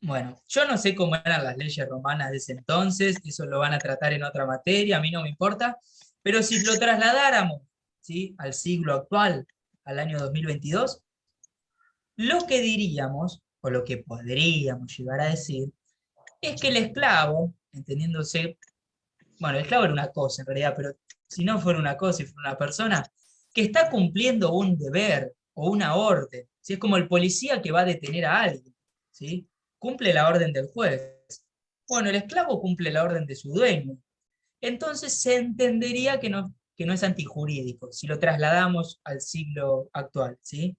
Bueno, yo no sé cómo eran las leyes romanas de ese entonces, eso lo van a tratar en otra materia, a mí no me importa, pero si lo trasladáramos, ¿sí?, al siglo actual, al año 2022, lo que diríamos, o lo que podríamos llegar a decir, es que el esclavo, entendiéndose, bueno, el esclavo era una cosa en realidad, pero si no fuera una cosa y fuera una persona, que está cumpliendo un deber o una orden, ¿sí? Es como el policía que va a detener a alguien, ¿sí? Cumple la orden del juez. Bueno, el esclavo cumple la orden de su dueño. Entonces se entendería que no es antijurídico, si lo trasladamos al siglo actual, ¿sí?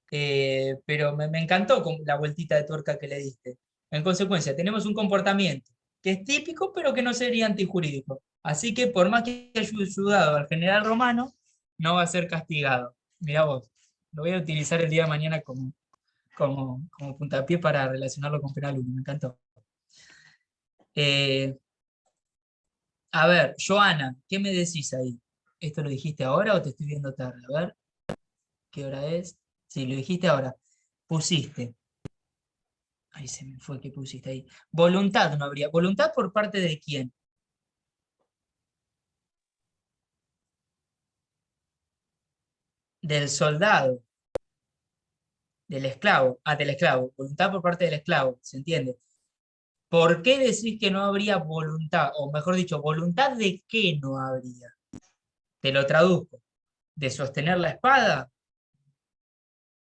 Pero me encantó con la vueltita de tuerca que le diste. En consecuencia, tenemos un comportamiento que es típico, pero que no sería antijurídico. Así que por más que haya ayudado al general romano, no va a ser castigado. Mirá vos, lo voy a utilizar el día de mañana como puntapié para relacionarlo con penal 1, me encantó. A ver, Joana, ¿qué me decís ahí? ¿Esto lo dijiste ahora o te estoy viendo tarde? A ver, ¿qué hora es? Sí, lo dijiste ahora. Pusiste. Ahí se me fue que pusiste ahí. Voluntad no habría. ¿Voluntad por parte de quién? Del soldado. Del esclavo. Ah, del esclavo. Voluntad por parte del esclavo. ¿Se entiende? ¿Por qué decís que no habría voluntad? O mejor dicho, ¿voluntad de qué no habría? Te lo traduzco. ¿De sostener la espada?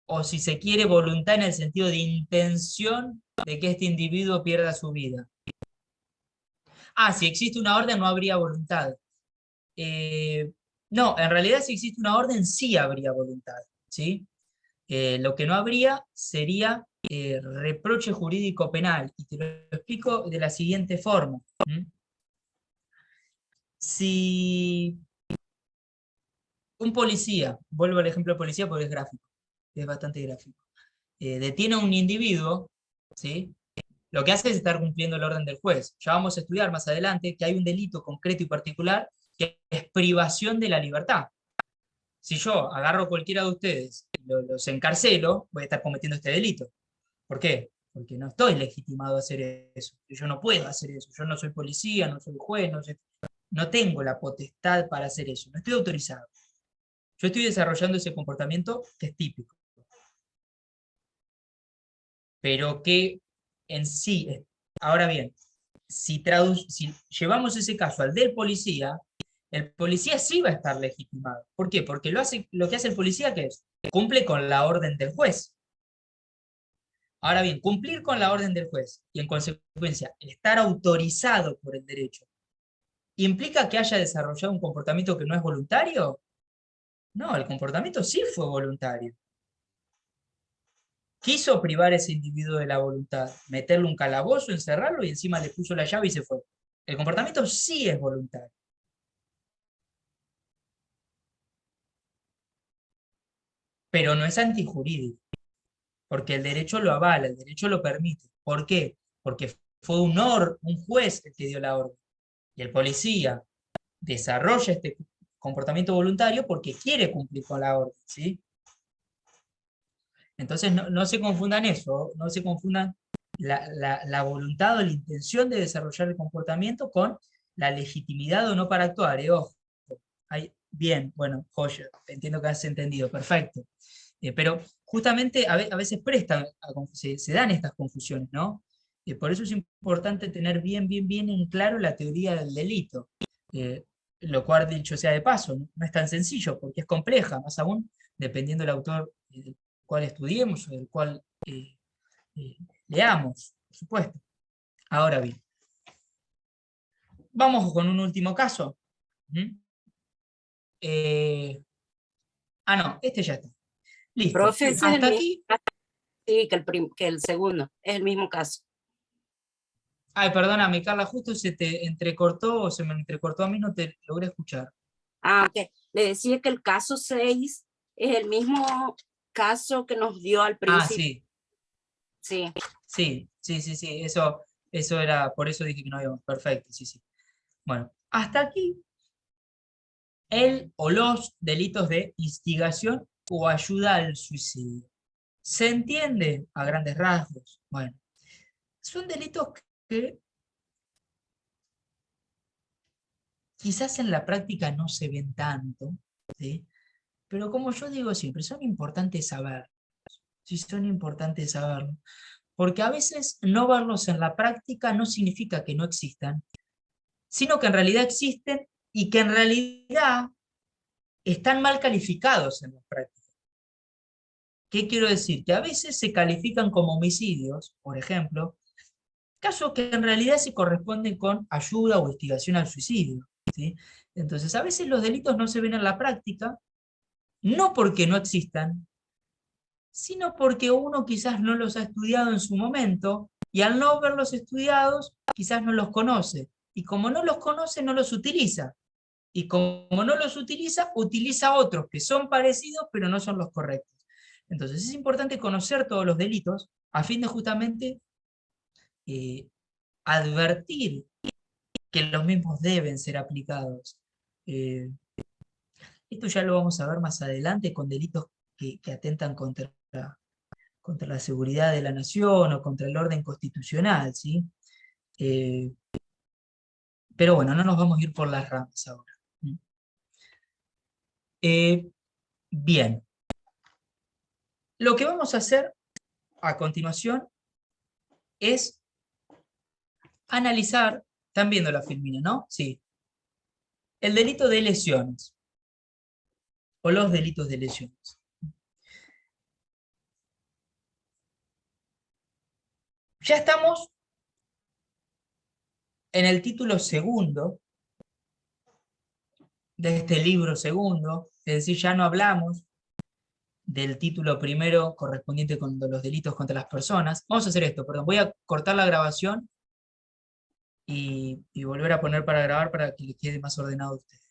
O si se quiere, voluntad en el sentido de intención de que este individuo pierda su vida. Ah, si existe una orden no habría voluntad. No, en realidad si existe una orden sí habría voluntad, ¿sí? Lo que no habría sería reproche jurídico penal, y te lo explico de la siguiente forma. Si un policía, vuelvo al ejemplo de policía porque es gráfico, es bastante gráfico, detiene a un individuo, ¿sí? Lo que hace es estar cumpliendo la orden del juez. Ya vamos a estudiar más adelante que hay un delito concreto y particular que es privación de la libertad. Si yo agarro a cualquiera de ustedes y los encarcelo, voy a estar cometiendo este delito. ¿Por qué? Porque no estoy legitimado a hacer eso. Yo no puedo hacer eso. Yo no soy policía, no soy juez, no tengo la potestad para hacer eso. No estoy autorizado. Yo estoy desarrollando ese comportamiento que es típico. Pero que en sí, ahora bien, si llevamos ese caso al del policía, el policía sí va a estar legitimado. ¿Por qué? Porque lo que hace el policía, ¿qué es? Cumple con la orden del juez. Ahora bien, cumplir con la orden del juez y en consecuencia estar autorizado por el derecho, ¿implica que haya desarrollado un comportamiento que no es voluntario? No, el comportamiento sí fue voluntario. Quiso privar a ese individuo de la voluntad, meterle un calabozo, encerrarlo y encima le puso la llave y se fue. El comportamiento sí es voluntario. Pero no es antijurídico, porque el derecho lo avala, el derecho lo permite. ¿Por qué? Porque fue un juez el que dio la orden. Y el policía desarrolla este comportamiento voluntario porque quiere cumplir con la orden, ¿sí? Entonces no se confundan eso, no se confundan la voluntad o la intención de desarrollar el comportamiento con la legitimidad o no para actuar, ojo. Bien, bueno, joya, entiendo que has entendido, perfecto. Pero justamente a veces se dan estas confusiones, ¿no? Por eso es importante tener bien en claro la teoría del delito. Lo cual, dicho sea de paso, no es tan sencillo porque es compleja, más aún dependiendo del autor del cual estudiemos o del cual leamos, por supuesto. Ahora bien, vamos con un último caso. No, este ya está. Listo. Profe, ese es el Hasta mismo aquí. caso, sí, que el segundo, es el mismo caso. Ay, perdóname, Carla, justo se te entrecortó o se me entrecortó a mí, no te logré escuchar. Ok. Le decía que el caso 6 es el mismo caso que nos dio al principio. Sí. Sí. Sí, eso Eso era, por eso dije que no habíamos. Perfecto, sí, sí. Bueno, hasta aquí el o los delitos de instigación o ayuda al suicidio. ¿Se entiende a grandes rasgos? Bueno, son delitos que quizás en la práctica no se ven tanto, ¿sí? Pero como yo digo siempre, son importantes saber. Sí, son importantes saberlo. Porque a veces no verlos en la práctica no significa que no existan, sino que en realidad existen y que en realidad están mal calificados en la práctica. ¿Qué quiero decir? Que a veces se califican como homicidios, por ejemplo, casos que en realidad se corresponden con ayuda o instigación al suicidio, ¿sí? Entonces, a veces los delitos no se ven en la práctica, no porque no existan, sino porque uno quizás no los ha estudiado en su momento, y al no verlos estudiados, quizás no los conoce. Y como no los conoce, no los utiliza. Y como no los utiliza, utiliza otros que son parecidos, pero no son los correctos. Entonces es importante conocer todos los delitos a fin de justamente advertir que los mismos deben ser aplicados. Esto ya lo vamos a ver más adelante con delitos que atentan contra la seguridad de la nación o contra el orden constitucional, ¿sí? Pero bueno, no nos vamos a ir por las ramas ahora. Bien. Lo que vamos a hacer a continuación es analizar, están viendo la filmina, ¿no? Sí. El delito de lesiones, o los delitos de lesiones. Ya estamos en el título segundo de este libro segundo, es decir, ya no hablamos del título primero correspondiente con los delitos contra las personas. Vamos a hacer esto, perdón, voy a cortar la grabación y volver a poner para grabar para que les quede más ordenado a ustedes.